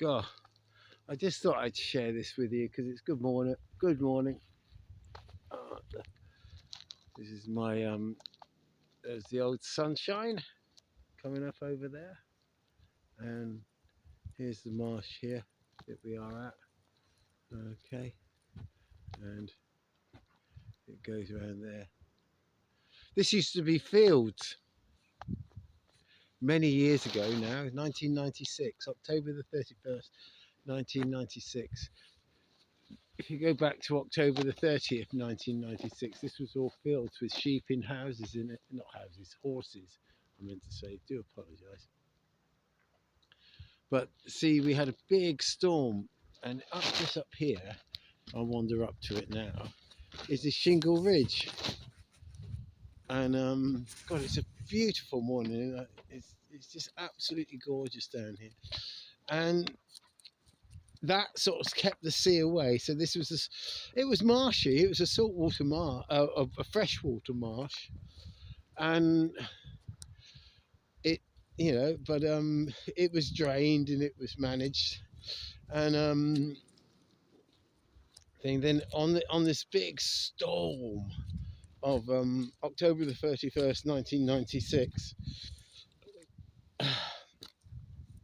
God, I just thought I'd share this with you because it's good morning. Good morning. This is my there's the old sunshine coming up over there, and here's the marsh here that we are at. Okay, and it goes around there. This used to be fields many years ago now, 1996, October the 31st, 1996. If you go back to October the 30th, 1996, this was all fields with sheep in houses in it. Not houses, horses, I meant to say. Do apologise. But see, we had a big storm, and just up here, I'll wander up to it now, is the Shingle Ridge. And God, it's a beautiful morning. It's just absolutely gorgeous down here. And that sort of kept the sea away. So this was it was marshy. It was a saltwater marsh, a freshwater marsh, and it, but it was drained and it was managed, and then on this big storm of October the 31st, 1996,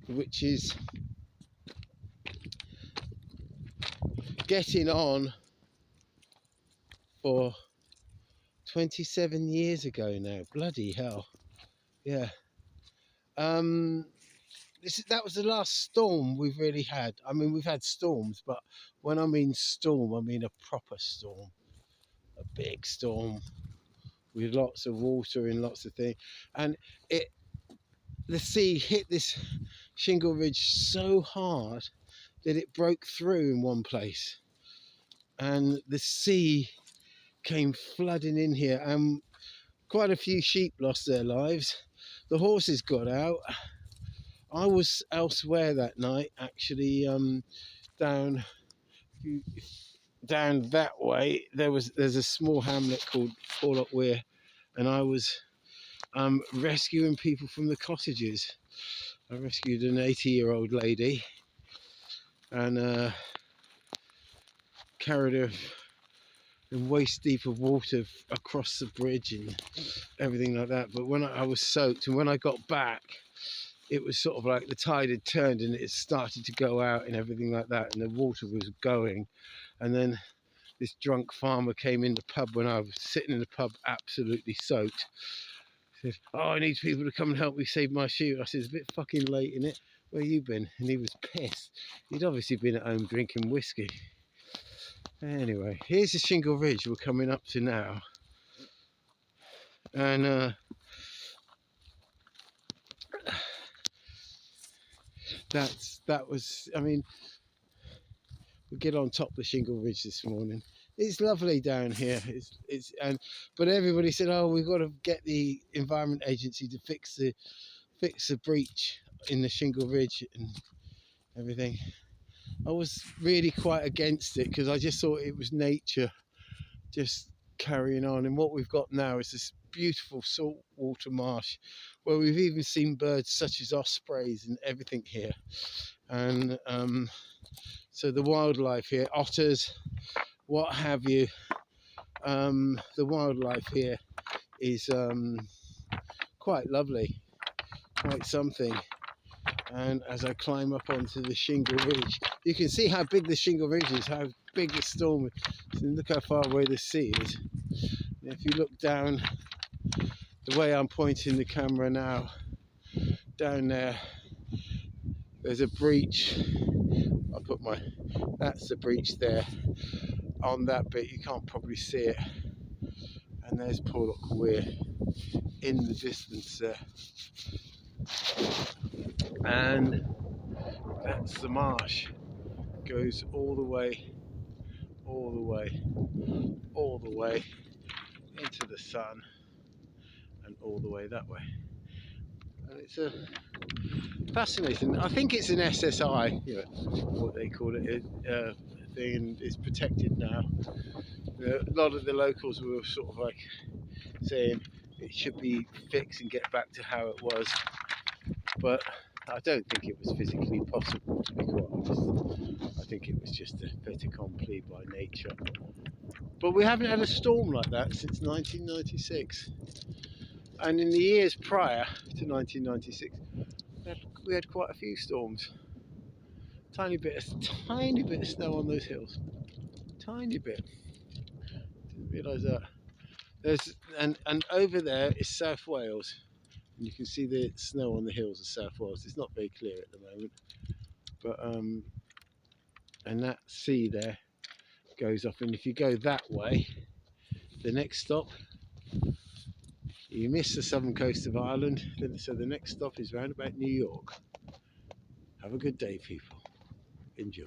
which is getting on for 27 years ago now. Bloody hell. Yeah. That was the last storm we've really had. I mean, we've had storms, but when I mean storm, I mean a proper storm. A big storm with lots of water and lots of things. And the sea hit this Shingle Ridge so hard that it broke through in one place. And the sea came flooding in here, and quite a few sheep lost their lives. The horses got out. I was elsewhere that night, actually, down that way. There's a small hamlet called Porlock, and I was rescuing people from the cottages. I rescued an 80-year-old lady and carried her in waist deep of water across the bridge and everything like that. But when I was soaked, and when I got back, it was sort of like the tide had turned and it started to go out and everything like that, and the water was going. And then this drunk farmer came in the pub when I was sitting in the pub absolutely soaked. He said, "Oh, I need people to come and help me save my sheep." I said, "It's a bit fucking late, innit? Where you been?" And he was pissed. He'd obviously been at home drinking whiskey. Anyway, here's the Shingle Ridge we're coming up to now. And that was, I mean, we get on top of the Shingle Ridge this morning. It's lovely down here. But everybody said, "Oh, we've got to get the Environment Agency to fix the breach in the Shingle Ridge and everything." I was really quite against it because I just thought it was nature just carrying on. And what we've got now is this beautiful saltwater marsh where we've even seen birds such as ospreys and everything here. And so the wildlife here, otters, what have you, the wildlife here is quite lovely, quite something. And as I climb up onto the Shingle Ridge, you can see how big the Shingle Ridge is, how big the storm is. And look how far away the sea is. And if you look down the way I'm pointing the camera now, down there, there's a breach. That's the breach there. On that bit, you can't probably see it. And there's Porlock Weir in the distance there. And that's the marsh. Goes all the way into the sun and all the way that way. And it's a fascinating, I think it's an SSI, what they call it, thing, and it's protected now. A lot of the locals were sort of like saying it should be fixed and get back to how it was, but I don't think it was physically possible, to be quite honest. I think it was just a fait accompli by nature. But we haven't had a storm like that since 1996. And in the years prior to 1996, we had quite a few storms. Tiny bit of snow on those hills. Tiny bit. Didn't realise that. And over there is South Wales. And you can see the snow on the hills of South Wales. It's not very clear at the moment. But and that sea there goes off, and if you go that way, the next stop, you miss the southern coast of Ireland, so the next stop is round about New York. Have a good day, people. Enjoy.